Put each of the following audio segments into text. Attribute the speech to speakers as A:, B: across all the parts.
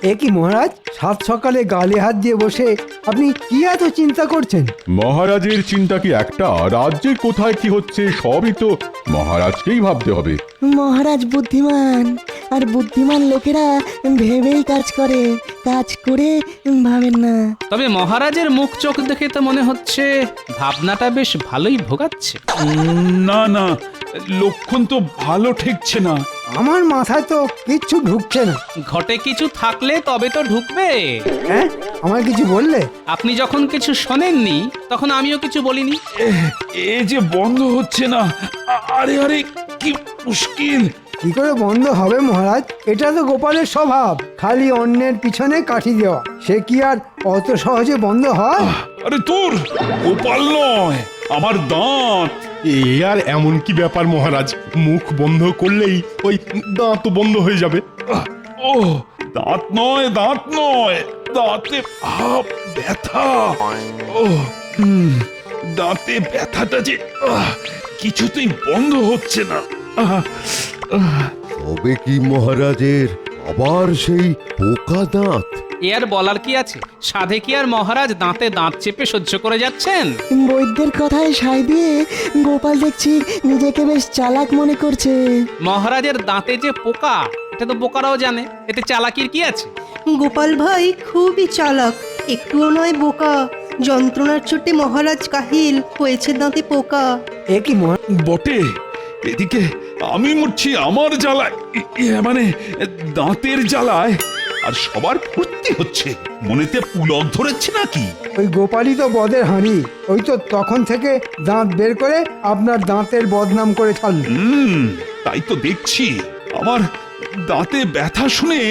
A: এ কি মহারাজ, সাত সকালে গালে হাত দিয়ে বসে আপনি কি এত চিন্তা করছেন?
B: মহারাজের চিন্তা কি একটা? রাজ্যে কোথায় কি হচ্ছে সবই তো মহারাজকেই ভাবতে হবে।
C: মহারাজ বুদ্ধিমান, আর বুদ্ধিমান লোকেরা ভেবেই কাজ করে, কাজ করে ভাবেন না।
D: তবে মহারাজের মুখ চোখ দেখে তো মনে হচ্ছে ভাবনাটা বেশ ভালোই ভোগাচ্ছে।
E: না না, লক্ষণ তো ভালো ঠেকছে না।
A: আমার মাথায় তো কিচ্ছু ঢুকছে না।
D: ঘটে কিছু থাকলে তবে তো ঢুকবে।
A: হ্যাঁ, আমার কিছু বললে?
D: আপনি যখন কিছু শোনেননি তখন আমিও কিছু বলিনি।
E: এ যে বন্ধ হচ্ছে না। আরে আরে, কি মুশকিল!
A: কি করে বন্ধ হবে মহারাজ? এটা তো গোপালের স্বভাব, খালি অন্যের পিছনে কাঠি দেওয়া। সে কি আর অত সহজে বন্ধ হয়?
E: আরে তোর গোপাল নয়, আমার দাঁত।
B: এ আর এমন কি ব্যাপার মহারাজ, মুখ বন্ধ করলেই ওই দাঁত বন্ধ হয়ে যাবে।
E: ও দাঁত নয়, দাঁত নয়, দাঁতে ব্যথা। ও দাঁতে ব্যথাটা যে কিছুতেই বন্ধ হচ্ছে না।
F: তবে কি মহারাজের আবার সেই পোকা দাঁত?
D: এ আর বলার কি আছে? সাধে কি আর মহারাজ দাঁতে দাঁত চেপে সহ্য করে যাচ্ছেন?
C: বৈদ্যের কথায় সায় দিয়ে গোপাল দেখছি নিজেকে বেশ চালাক মনে করছে।
D: মহারাজের দাঁতে যে পোকা, এটা তো বোকারাও জানে, এতে চালাকির কি আছে?
G: গোপাল ভাই খুবই চালাক, একটুও নয় বোকা। যন্ত্রণার চোটে মহারাজ কাহিল, হয়েছে দাঁতে পোকা।
A: এ কি মহারাজ?
E: বটে, এদিকে আমি মরছি আমার জ্বালায়, মানে দাঁতের জ্বালায়। আর সবার ফুর্তি হচ্ছে, মনেতে পুলক ধরেছে নাকি?
A: ওই গোপালই তো বদের হাঁড়ি। ওই তো তখন থেকে দাঁত বের করে আপনার দাঁতের বদনাম করে ছাড়ল।
E: তাই তো দেখছি। আমার দাঁতে ব্যথা শুনে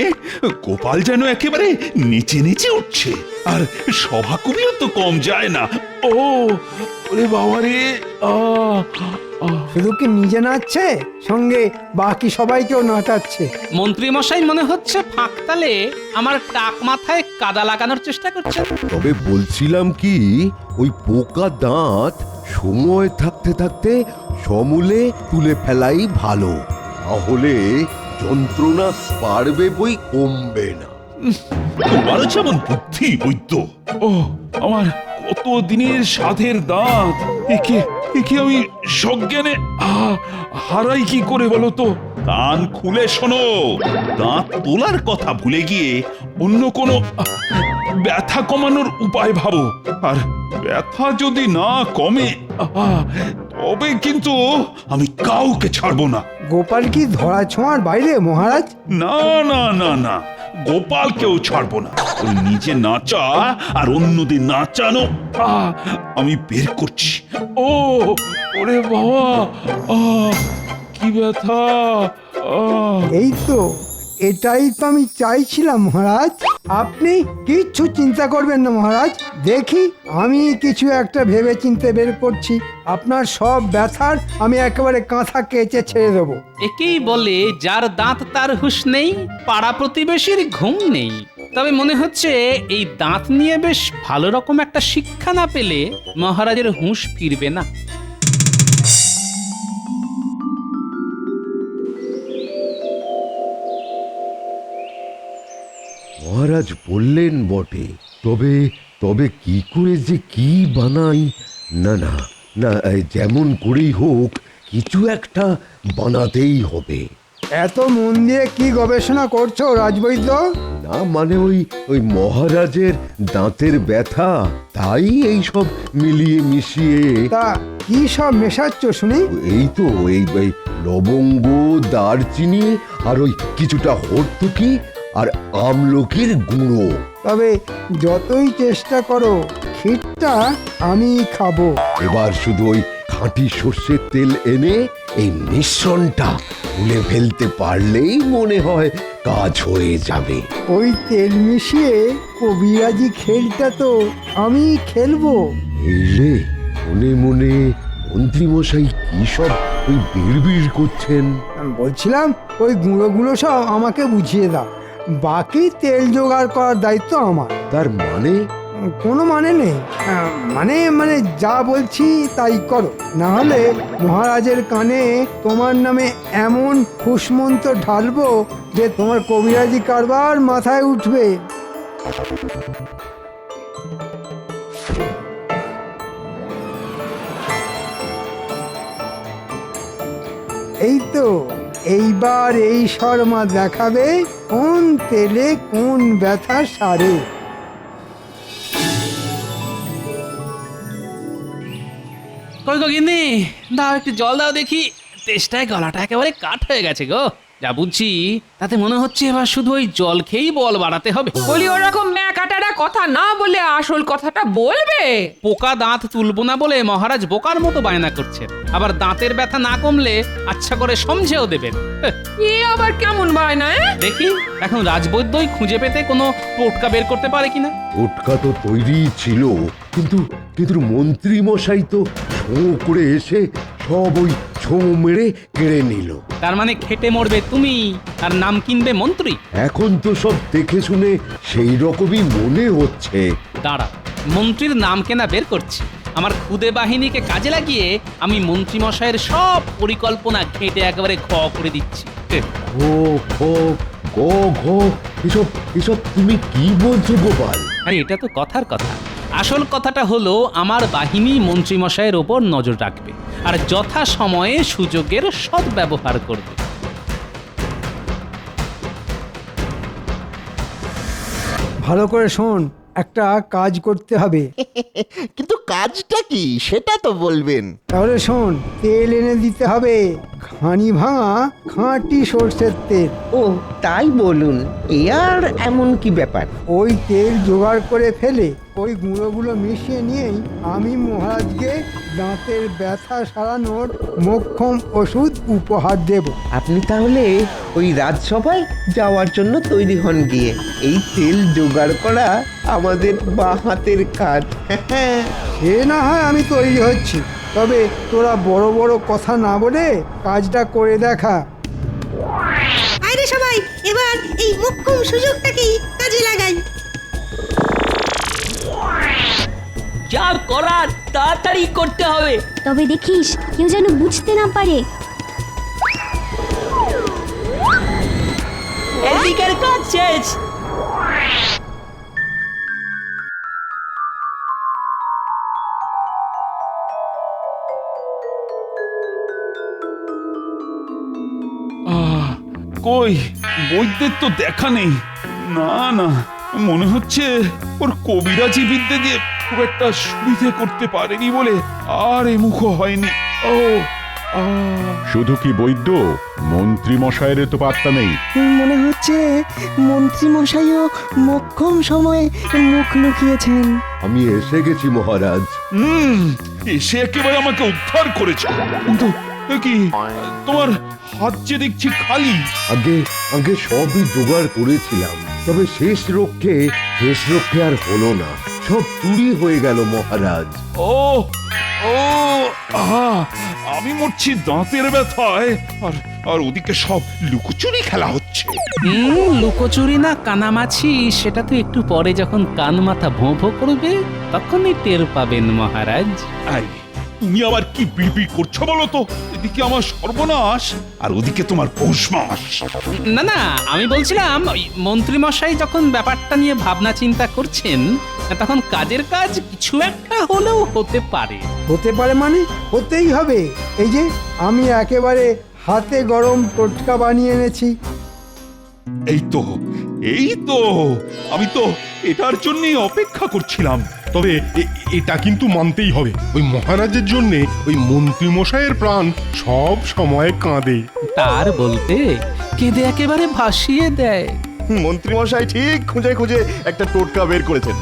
E: গোপাল যেন একেবারে নিচে নিচে উঠছে। আর সভা কবিও তো কম যায় না। ও ওরে বাবা রে!
A: শুধু কি নিজে নাচছে, সঙ্গে বাকি সবাইকেও নাচাচ্ছে।
D: মন্ত্রী মশাই মনে হচ্ছে ফাঁকতালে আমার টাক মাথায় কাদা লাগানোর চেষ্টা করছেন।
F: তবে বলছিলাম কি, ওই পোকা দাঁত সময় থাকতে থাকতে সমূলে তুলে ফেলাই ভালো, তাহলে যন্ত্রণা পারবে বই কমবে না।
E: তোমারও যেমন বুদ্ধি বৈদ্য। ও আমার কত দিনের সাধের দাঁত, একে একে আমি সজ্ঞানে হারাই কি করে বলো তো? কান খুলে শোনো, দাঁত তোলার কথা ভুলে গিয়ে অন্য কোনো ব্যথা কমানোর উপায় ভাবো। আর ব্যথা যদি না কমে, তবে কিন্তু আমি কাউকে ছাড়বো না।
A: গোপাল কি ধরা ছোঁয়ার বাইরে মহারাজ?
E: না না না না, গোপালকেও ছাড়বো না। ওই নিজে নাচা আর অন্যদের নাচানো আমি বের করছি। ও ওরে বাবা, কি ব্যথা!
A: এই তো, এটাই তো আমি চাইছিলাম মহারাজ। আপনি কিচ্ছু চিন্তা করবেন না মহারাজ, দেখি আমি কিছু একটা ভেবে চিন্তে বের করছি। আপনার সব ব্যথার আমি একেবারে কাঁথা কেচে ছেড়ে দেবো।
D: একেই বলে যার দাঁত তার হুঁশ নেই, পাড়া প্রতিবেশীর ঘুম নেই। তবে মনে হচ্ছে এই দাঁত নিয়ে বেশ ভালো রকম একটা শিক্ষা না পেলে মহারাজের হুঁশ ফিরবে না।
F: মহারাজ বললেন বটে, তবে তবে কি করে যে কি বানাই? না না না, যেমন করেই হোক কিছু একটা বানাতেই হবে।
A: এত মন দিয়ে কি গবেষণা করছো রাজবৈদ্য?
F: না মানে ওই মহারাজের দাঁতের ব্যথা, তাই এই সব মিলিয়ে মিশিয়ে।
A: তা কি সব মেশাচ্ছ শুনি?
F: এই তো এই লবঙ্গ, দারচিনি আর ওই কিছুটা হর্তুকি আর আমলকির গুঁড়ো।
A: তবে যতই চেষ্টা করো, ক্ষীরটা আমি খাবো।
F: এবার শুধু ওই খাঁটি সর্ষের তেল এনে এই মিশ্রণটা তুলে ফেলতে পারলেই মনে হয় কাজ হয়ে যাবে।
A: ওই তেল মিশিয়ে কবিরাজি খেলটা তো আমি খেলবো।
F: এই রে, মনে মনে মন্ত্রীমশাই কি সব ওই বিড়বিড় করছেন।
A: আমি বলছিলাম ওই গুঁড়ো সব আমাকে বুঝিয়ে দাও, বাকি তেল জোগাড় করার দায়িত্ব আমার।
F: তার মানে?
A: কোনো মানে নেই। মানে মানে যা বলছি তাই করো, না হলে মহারাজের কানে তোমার নামে এমন খুশমন্ত ঢালবো যে তোমার কবিরাজি কারবার মাথায় উঠবে। এই তো, এইবার এই শর্মা দেখাবে কোন তেলে কোন ব্যথা সারে।
D: কই গো গিন্নি, দাও একটু জল দাও দেখি। তেষ্টায় গলাটা একেবারে কাঠ হয়ে গেছে গো। যা বুঝছি তাতে মনে হচ্ছে এবার শুধু ওই জল খেয়েই বল বাড়াতে হবে।
H: বলি ওরকম ন্যাকাটারা কথা না বলে আসল কথাটা বলবে।
D: পোকা দাঁত তুলবো না বলে মহারাজ বোকার মতো বায়না করছেন, আবার দাঁতের ব্যথা না কমলে আচ্ছা করে সমঝেও দেবেন।
H: এ আবার কেমন বায়না?
D: দেখি এখন রাজবৈদ্যই খুঁজে পেতে কোনো টোটকা বের করতে পারে কিনা।
F: ওটকা তো তৈরি ছিল, কিন্তু কিন্তু মন্ত্রী মশাই তো ছোঁ করে এসে সব ওই ছোঁ মেরে কেড়ে নিল।
D: তার মানে খেটে মরবে তুমি আর নাম কিনবে মন্ত্রী।
F: এখন তো সব দেখে শুনে সেই রকমই মনে হচ্ছে।
D: দাঁড়া, মন্ত্রীর নাম কেনা বের করছি। আমার খুদে বাহিনীকে কাজে লাগিয়ে আমি মন্ত্রী মশাইয়ের সব পরিকল্পনা ঘেঁটে একেবারে ঘ করে দিচ্ছি।
F: ঘো ঘো গো ঘো, এসব এসব তুমি কি বলছো গোপাল?
D: আরে এটা তো কথার কথা। আসল কথাটা হলো আমার বাহিনী মন্ত্রী মশাইয়ের ওপর নজর রাখবে আর যথা সময়ে সুযোগের সদ্ব্যবহার করবে।
A: ভালো করে শোন, একটা কাজ করতে হবে।
I: কিন্তু কাজটা কি সেটা তো বলবেন।
A: তাহলে শোন, তেল এনে দিতে হবে, ঘানি ভাঙা খাঁটি সর্ষের তেল।
I: ও তাই বলুন, এ আর এমন কি ব্যাপার?
A: ওই তেল জোগাড় করে ফেলে ওই গুঁড়োগুলো মিশিয়ে নিয়েই আমি মহারাজকে দাঁতের ব্যথা সারানোর মোক্ষম ওষুধ উপহার দেব।
I: আপনি তাহলে ওই রাজসভায় যাওয়ার জন্য তৈরি হন গিয়ে। এই তেল জোগাড় করা আমাদের বাঁ হাতের কাজ।
A: সে না হয় আমি তৈরি হচ্ছি, তবে তোরা বড় বড় কথা না বলে কাজটা করে দেখা।
G: আরে সবাই এবার এই মোক্ষম সুযোগটাকেই কাজে লাগাই।
J: যা করার তাড়াতাড়ি করতে হবে।
K: তবে দেখিস কেউ যেন বুঝতে না পারে।
J: এদিকের কাজ শেষ।
E: কই বৈদ্যের তো দেখা নেই। না না, মনে হচ্ছে ওর কবিরাজি বিদ্যে দিয়ে খুব একটা সুবিধে করতে পারেনি বলে আর এ মুখো হয়নি। ও
B: শুধু কি বৈদ্য, মন্ত্রী মশাইয়ের তো পাত্তা নেই।
C: মনে হচ্ছে মন্ত্রী মশাইও মোক্ষম সময়ে মুখ লুকিয়েছেন।
F: আমি এসে গেছি মহারাজ।
E: এসে একেবারে আমাকে উদ্ধার করেছে। কিন্তু এ কি, তোমার হাত যে দেখছি খালি।
F: আগে আগে সবই জোগাড় করেছিলাম, তবে শেষ রক্ষে আর হলো না, সব চুরি হয়ে গেল মহারাজ।
E: ও ও আমি মরছি দাঁতের ব্যথায়, আর আর ওদিকে সব লুকোচুরি খেলা হচ্ছে।
D: লুকোচুরি না কানামাছি সেটা তো একটু পরে যখন কান মাথা ভোঁ ভোঁ করবে তখনই টের পাবেন মহারাজ।
E: আই, তুমি আবার কি বিড়বিড় করছো বলো তো? এদিকে আমার সর্বনাশ আর ওদিকে তোমার পৌষ মাস।
D: না না, আমি বলছিলাম ওই মন্ত্রী মশাই যখন ব্যাপারটা নিয়ে ভাবনা চিন্তা করছেন তখন কাজের কাজ কিছু একটা হলেও হতে পারে।
A: হতে পারে মানে হতেই হবে। এই যে আমি একেবারে হাতে গরম টোটকা বানিয়ে এনেছি।
E: এই তো এই তো, আমি তো এটার জন্যই অপেক্ষা করছিলাম।
L: তবে এটা কিন্তু মানতেই হবে, ওই মহারাজের জন্য ওই মন্ত্রী মশাইয়ের প্রাণ সব সময় কাঁদে।
D: তার বলতে কেঁদে একেবারে ভাসিয়ে দেয়।
L: মন্ত্রী মশাই ঠিক খুঁজে খুঁজে একটা টোটকা বের করেছেন।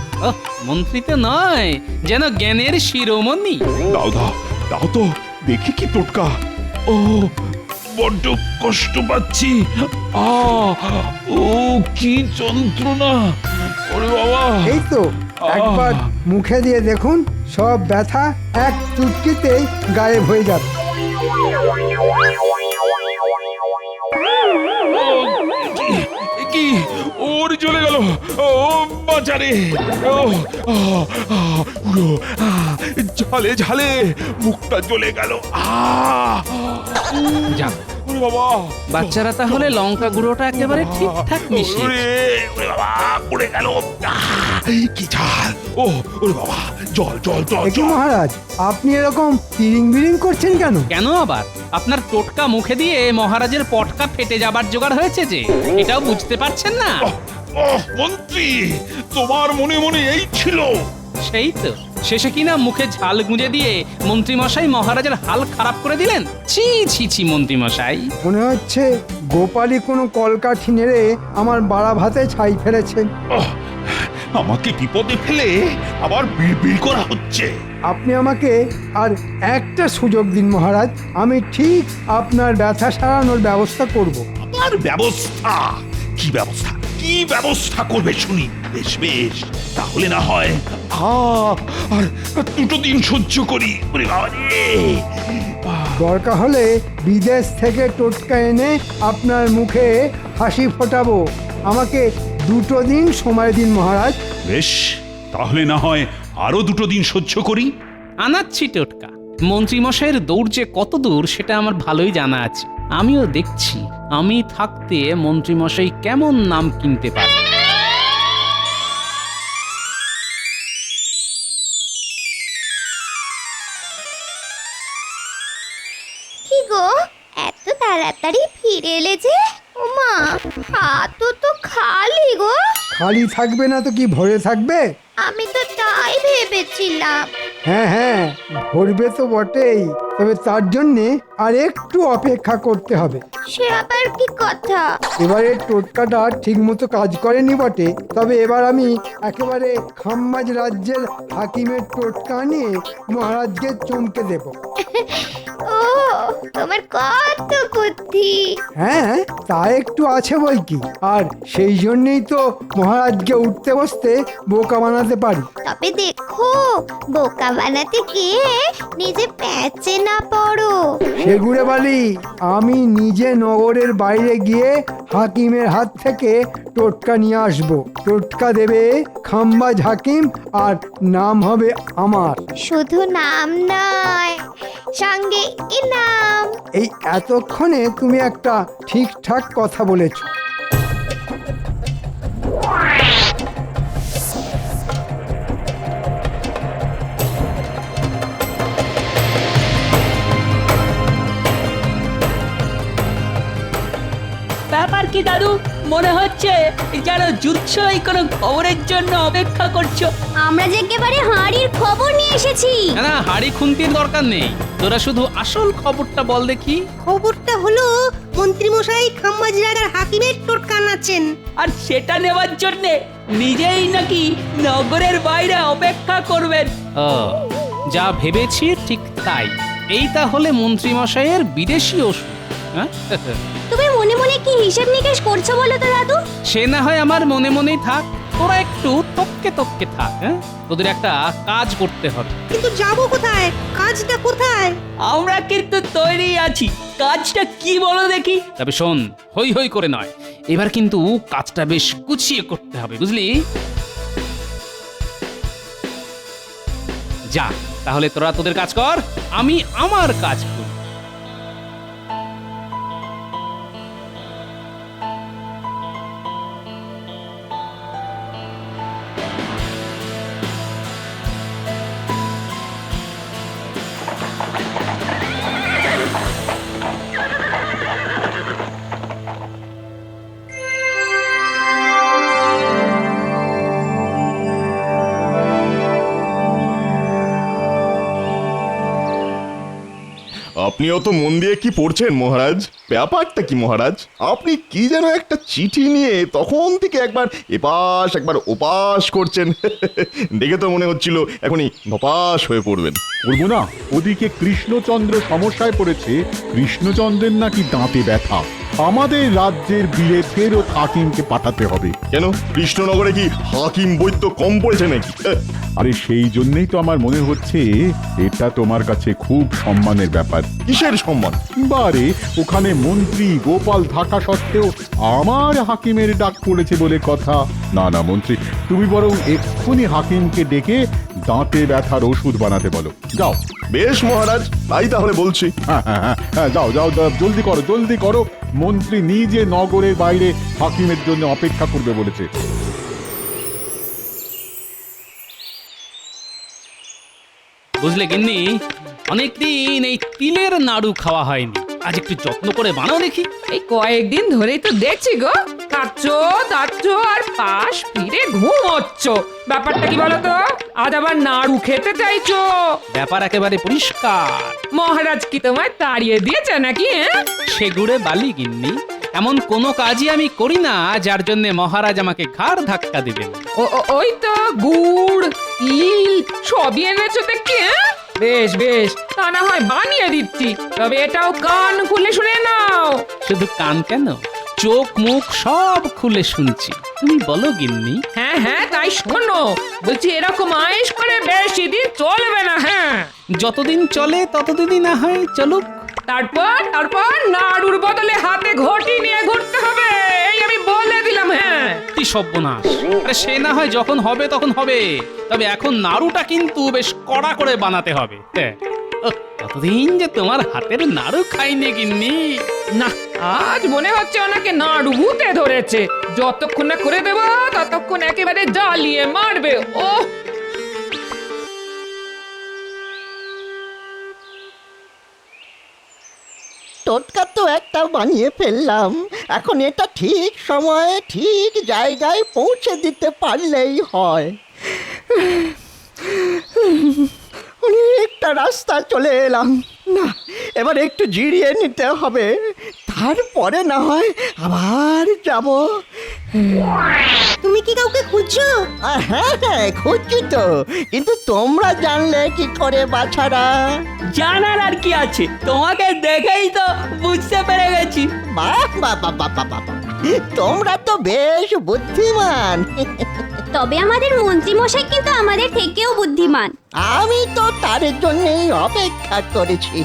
D: মন্ত্রী তো নয়, যেন জ্ঞানের শিরোমণি।
E: দাও দাও দাও তো দেখি কি টোটকা। ও বড্ড কষ্ট পাচ্ছি। ও কি যন্ত্রণা! ওরে বাবা!
A: এই তো একবার মুখে দিয়ে দেখুন, সব ব্যথা এক চুটকিতেই গায়েব হয়ে যাবে।
E: কি ওর জ্বলে গেল, ও বাঁচারে, ও পুরো ঝালে ঝালে মুখটা জ্বলে গেল।
D: যাক,
E: ওরে বাবা,
D: বাচ্চারা তাহলে লঙ্কা গুঁড়োটা একেবারে ঠিকঠাক মিশিয়ে
E: ওরে ওরে বাবা, পড়ে গেল। কি ঝাল! ও ওরে বাবা, জল জল জল
A: দেখি মহারাজ, আপনি এরকম তিরিং বিরিং করছেন কেন?
D: কেন আবার? আপনার টোটকা মুখে দিয়ে মহারাজের পটকা ফেটে যাবার জোগাড় হয়েছে যে, এটাও বুঝতে পারছেন না?
E: মন্ত্রী, তোমার মনে মনে এই ছিল?
D: সেই তো, শেষে কিনা মুখে ঝাল গুঁজে দিয়ে মন্ত্রী মশাই মহারাজের হাল খারাপ করে দিলেন। ছি ছি ছি মন্ত্রী মশাই,
A: মনে হচ্ছে গোপালই কোনো কলকাঠি নেড়ে আমার বাড়া ভাতে ছাই ফেলেছে।
E: আমাকে বিপদে ফেলে আবার বিড়বিড় করা হচ্ছে।
A: আপনি আমাকে আর একটা সুযোগ দিন মহারাজ, আমি ঠিক আপনার ব্যথা সারানোর ব্যবস্থা করব।
E: আমার ব্যবস্থা? কি ব্যবস্থা? কি ব্যবস্থা করবে শুনি? বেশ বেশ, তাহলে না হয় আর 2 দিন সহ্য করি। ওরে বাবা রে!
A: দরকার হলে বিদেশ থেকে টোটকা এনে আপনার মুখে হাসি ফোটাবো। আমাকে 2 দিন সময় দিন মহারাজ।
E: বেশ, তাহলে না হয় আরো 2 দিন সহ্য করি।
D: আনাচ্ছি টোটকা। মন্ত্রী মশাইয়ের দৌড় যে কত দূর সেটা আমার ভালোই জানা আছে। আমিও দেখছি আমি থাকতে মন্ত্রী মশাই কেমন নাম কিনতে পারে।
K: কি গো, এত তাড়াতাড়ি ফিরে এলে যে? ওমা, হাত তো খালি গো।
A: খালি থাকবে না তো কি ভরে থাকবে?
K: আমি তো তাই ভেবেছিলাম।
A: হ্যাঁ হ্যাঁ, ভরবে তো বটেই, তবে তার জন্যে আর একটু অপেক্ষা করতে হবে।
K: সে আবার কি কথা?
A: এবারে টোটকাটা ঠিক মতো কাজ করেনি বটে, তবে এবার আমি একেবারে খাম্মাজ রাজ্যের হাকিমের টোটকা নিয়ে মহারাজকে চমকে দেব।
K: ও, তোমার কত বুদ্ধি!
A: হ্যাঁ, তা একটু আছে বই কি, আর সেই জন্যই তো মহারাজকে উঠতে বসতে বোকা বানাতে পারি।
K: তবে দেখো, বোকা বানাতে গিয়ে নিজে প্যাচে না পড়ো।
A: সেগুড়ে বালি, আমি নিজে নগরের বাইরে গিয়ে হাকিমের হাত থেকে টোটকা নিয়ে আসব। টোটকা দেবে খাম্বাজ হাকিম, আর নাম হবে আমার।
K: শুধু নাম নয়, সঙ্গে ইনাম।
A: এই এতক্ষণে তুমি একটা ঠিকঠাক কথা বলেছ।
J: ব্যাপার কি দাদু? মনে হচ্ছে যেন যুদ্ধই কোনো খবরের জন্য অপেক্ষা করছো।
K: আমরা যে একেবারে হাঁড়ির খবর নিয়ে এসেছি।
D: না না, হাড়ি খুন্তির দরকার নেই, তোরা শুধু আসল খবরটা বল দেখি।
G: খবরটা হলো মন্ত্রী মশাই খাম্বাজ রাজার হাকিমের টোটকা নাচেন।
J: আর সেটা নেওয়ার জন্য নিজেই নাকি নগরের বাইরে অপেক্ষা করবেন।
D: ও, যা ভেবেছি ঠিক তাই। এই তাহলে মন্ত্রী মশাইয়ের বিদেশি ওষুধ। হ্যাঁ,
K: তুমি মনে মনে কি হিসেব নিকেশ করছো বলো তো দাদু?
D: সে না হয় আমার মনে মনেই থাক, তোরা একটু তককে তককে থাক। হ্যাঁ, তোদের একটা কাজ করতে হবে।
G: কিন্তু যাবো কোথায়? কাজটা কোথায়?
J: আমরা কিন্তু তৈরি আছি। কাজটা কি বলো দেখি?
D: তবে শোন, হই হই করে নয়, এবার কিন্তু কাজটা বেশ গুছিয়ে করতে হবে, বুঝলি? যা, তাহলে তোরা তোদের কাজ কর, আমি আমার কাজ করি।
M: আপনিও তো মন দিয়ে কি পড়ছেন মহারাজ? ব্যাপারটা কি মহারাজ? আপনি কি যেন একটা চিঠি নিয়ে তখন থেকে একবার এপাশ একবার ওপাশ করছেন। দেখে তো মনে হচ্ছিল এখনই ধপাস হয়ে পড়বেন।
B: করবো না? ওদিকে কৃষ্ণচন্দ্র সমস্যায় পড়েছে। কৃষ্ণচন্দ্রের নাকি দাঁতে ব্যথা। আমাদের রাজ্যের বীরে ফেরত হাকিমকে পাঠাতে হবে।
M: কেন কৃষ্ণনগরে কি হাকিম বৈদ্য কম পড়েছে নাকি?
B: আরে সেই জন্যই তো আমার মনে হচ্ছে এটা তোমার কাছে খুব সম্মানের ব্যাপার।
M: কিসের সম্মান?
B: বারে ওখানে মন্ত্রী গোপাল থাকা সত্ত্বেও আমার হাকিমের ডাক পড়েছে বলে কথা। না না মন্ত্রী, তুমি বরং এক্ষুনি হাকিমকে ডেকে দাঁতে ব্যথার ওষুধ বানাতে বলো। যাও।
M: বেশ মহারাজ, তাই তাহলে বলছি।
B: হ্যাঁ, যাও যাও, জলদি করো জলদি করো। মন্ত্রী নিজে নগরের বাইরে হাকিমের জন্য অপেক্ষা করবে বলেছে।
D: বুঝলে গিন্নি, অনেকদিন এই তিলের নাড়ু খাওয়া হয়নি, আজ একটু যত্ন করে বানাও দেখি।
H: এই কয়েকদিন ধরেই তো দেখছি গো, খাচ্ছ দাচ্ছ আর পাশ ফিরে ঘুমোচ্ছ। ব্যাপারটা কি বলো তো? আজ আবার নাড়ু খেতে চাইছো?
D: ব্যাপার একেবারে পরিষ্কার।
H: মহারাজ কি তোমায় তাড়িয়ে দিয়েছে নাকি?
D: সে গুড়ে বালি গিন্নি, এমন কোনো কাজই আমি করি না যার জন্য মহারাজ আমাকে ঘাড় ধাক্কা দিবেন।
H: ওই তো গুড় তিল সবই এনেছো দেখছি। বেশ বেশ, তা না হয় বানিয়ে দিচ্ছি, তবে এটাও কান খুলে শুনে নাও।
D: শুধু কান কেন, চোখ মুখ সব খুলে শুনছি। তুমি বলো গিন্নি।
H: হ্যাঁ তাই শোনো, বলছি এরকম আয়েশ করে বেশি দিন চলবে না। হ্যাঁ,
D: যতদিন চলে ততদিনই না হয় চলুক।
H: তারপর নাড়ুর বদলে হাতে ঘটি নিয়ে ঘুরতে হবে, এই আমি বলে দিলাম। হ্যাঁ,
D: কি সর্বনাশ! আরে সে না হয় যখন হবে তখন হবে, তবে এখন নাড়ুটা কিন্তু বেশ কড়া করে বানাতে হবে। কতদিন যে তোমার হাতের নাড়ু খাইনি গিন্নি।
H: না, আজ মনে হচ্ছে ওনাকে নাড়ু ভূতে ধরেছে। যতক্ষণ না করে দেবো ততক্ষণ একেবারে জ্বালিয়ে মারবে। ও
C: টোটকা তো একটা বানিয়ে ফেললাম, এখন এটা ঠিক সময়ে ঠিক জায়গায় পৌঁছে দিতে পারলেই হয়। অনেকটা রাস্তা চলে এলাম, না এবার একটু জিরিয়ে নিতে হবে, তারপরে না হয় আবার যাব।
G: তুমি কি কাউকে খুঁজছো?
C: হ্যাঁ খুঁজছি তো, কিন্তু তোমরা জানলে কি করে বাছারা?
J: জানার আর কি আছে, তোমাকে দেখেই তো বুঝতে পেরে গেছি।
C: বাহ বাহ বাহ বাহ বাহ বাহ, তোমরা তো বেশ বুদ্ধিমান।
K: তবে আমাদের মন্ত্রী মশাই কিন্তু আমাদের থেকেও বুদ্ধিমান।
C: আমি তো তার জন্যই অপেক্ষা করেছি।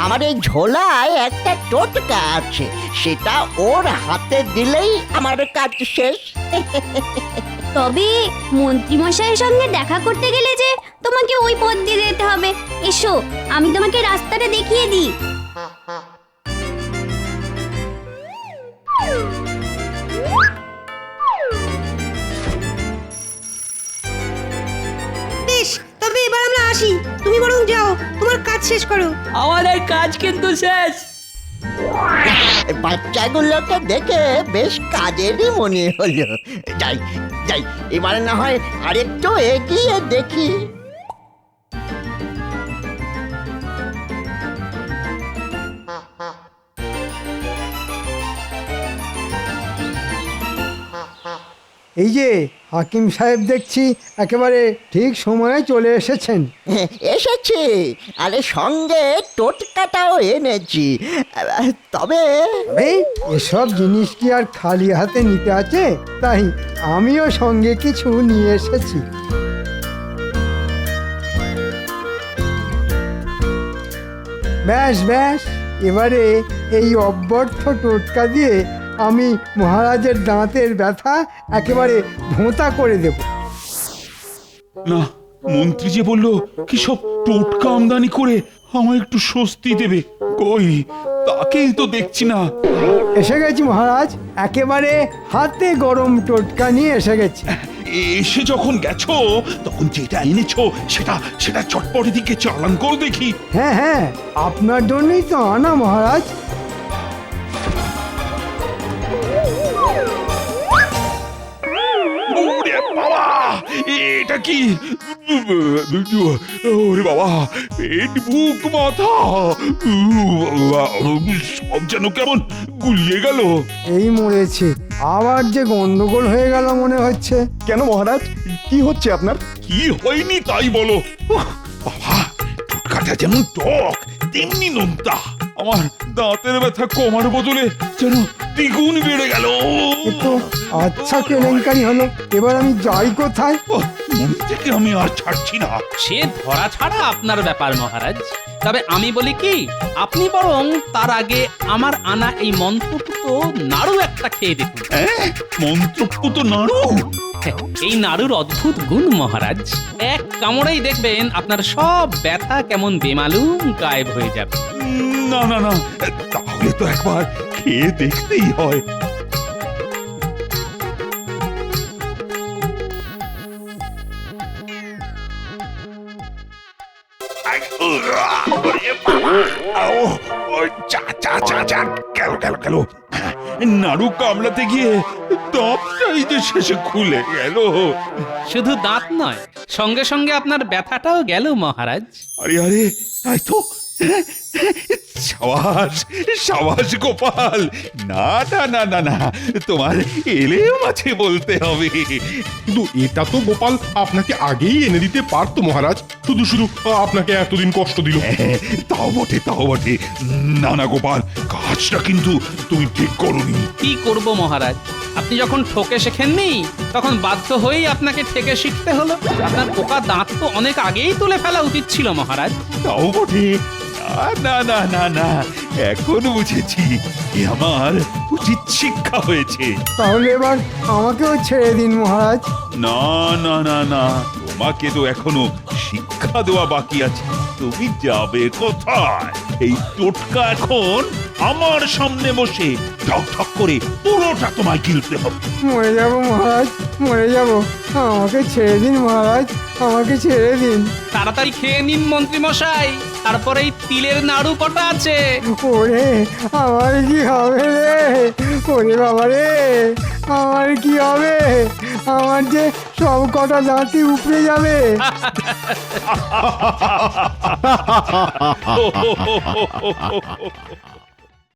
C: আমার এই ঝোলায় একটা টোটকা আছে, সেটা ওর হাতে দিলেই আমার কাজ শেষ।
K: তবে মন্ত্রী মশাইয়ের সঙ্গে দেখা করতে গেলে যে তোমাকে ওই পথ দিয়ে যেতে হবে। এসো, আমি তোমাকে রাস্তাটা দেখিয়ে দিই।
G: বেশ, তবে এবার আমরা আসি, তুমি বরং যাও, তোমার কাজ শেষ করো।
J: আমাদের কাজ কিন্তু শেষ।
C: বাচ্চাগুলোকে দেখে বেশ কাজেরই মনে হলো। যাই যাই, এবারে না হয় আরেকটু এগিয়ে দেখি।
A: এই যে হাকিম সাহেব দেখছি একেবারে ঠিক সময়ে চলে এসেছেন।
C: এসেছি, আরে সঙ্গে টোটকাটাও এনেছি। তবে
A: এসব জিনিস কি আর খালি হাতে নিতে আছে? তাই আমিও সঙ্গে কিছু নিয়ে এসেছি। ব্যাস ব্যাস, এবারে এই অব্যর্থ টোটকা দিয়ে আমি মহারাজের দাঁতের ব্যথা একেবারে ভোঁতা করে দেব।
E: না, মন্ত্রী যে বলল কি সব টোটকা আমদানি করে আমার একটু স্বস্তি দেবে, কই তাকেই তো দেখছি না।
A: এসে গেছি মহারাজ, একেবারে হাতে গরম টোটকা নিয়ে এসে গেছি।
E: এসে যখন গেছো তখন যেটা এনেছো সেটা সেটা চটপটে দিকে চালান করো দেখি।
A: হ্যাঁ, আপনার জন্যই তো আনা মহারাজ।
E: ওরে বাবা, এটা কি? ওরে বাবা, পেট বুক মাথা সব যেন কেমন গুলিয়ে গেল।
A: এই মরেছে, আবার যে গন্ডগোল হয়ে গেল মনে হচ্ছে।
M: কেন মহারাজ, কি হচ্ছে আপনার?
E: কি হয়নি তাই বলো। বাবা, টোটকাটা যেমন টক তেমনি নোনতা। আমার দাঁতের ব্যথা কমার বদলে যেন দ্বিগুণ বেড়ে গেল।
A: এ তো আচ্ছা কেলেঙ্কারি হলো, এবার আমি যাই কোথায়?
E: মন থেকে আমি আর ছাড়ছি না।
D: সে ধরা ছাড়া আপনার ব্যাপার মহারাজ। তবে আমি বলি কি, আপনি বরং তার আগে আমার আনা এই মন্ত্রপুত নাড়ু একটা খেয়ে দেখুন।
E: মন্ত্রপুত নাড়ু?
D: এই নাড়ুর অদ্ভুত গুণ মহারাজ, এক কামড়েই দেখবেন আপনার সব ব্যথা কেমন বেমালুম গায়েব হয়ে যাবে।
E: না না না, তাহলে তো একবার খেয়ে দেখতেই হয়। গেল নাড়ু কামড়াতে গিয়ে দাঁতটাই যে শেষে খুলে গেল।
D: শুধু দাঁত নয়, সঙ্গে সঙ্গে আপনার ব্যথাটাও গেল মহারাজ।
E: আরে আরে, তাই তো। সাবাস সাবাস গোপাল। না না না না না, তোমার এলেও মাঝে বলতে হবে।
L: কিন্তু এটা তো গোপাল আপনাকে আগেই এনে দিতে পারতো মহারাজ, শুধু শুধু আপনাকে এতদিন কষ্ট দিল।
E: তাও বটে তাও বটে। না না গোপাল, কাজটা কিন্তু তুমি ঠিক করোনি।
D: কি করব মহারাজ, আপনি যখন ঠকে শেখেননি তখন বাধ্য হয়েই আপনাকে ঠেকে শিখতে হলো। আপনার পোকা দাঁত তো অনেক আগেই তুলে ফেলা উচিত ছিল মহারাজ।
E: তাও বটে। না না না না, এখন বুঝেছি এ আমার উচিত শিক্ষা হয়েছে।
A: তাহলে এবার আমাকেও ছেড়ে দিন মহারাজ।
E: না না না না, তোমাকে তো এখনো শিক্ষা দেওয়া বাকি আছে। তুমি যাবে কোথায়? এই টোটকা এখন আমার সামনে বসে ঠক ঠক করে পুরোটা তোমায় গিলতে হবে।
A: মরে যাব মহারাজ, মরে যাব। আমাকে ছেড়ে দিন মহারাজ, আমাকে ছেড়ে দিন।
D: তাড়াতাড়ি খেয়ে নিন মন্ত্রী মশাই, তারপরে এই তিলের নাড়ু কটা আছে।
A: ওরে আমার কি হবে রে? ওরে বাবা রে, আমার কি হবে? আমার যে সব কটা দাঁতই উপড়ে যাবে।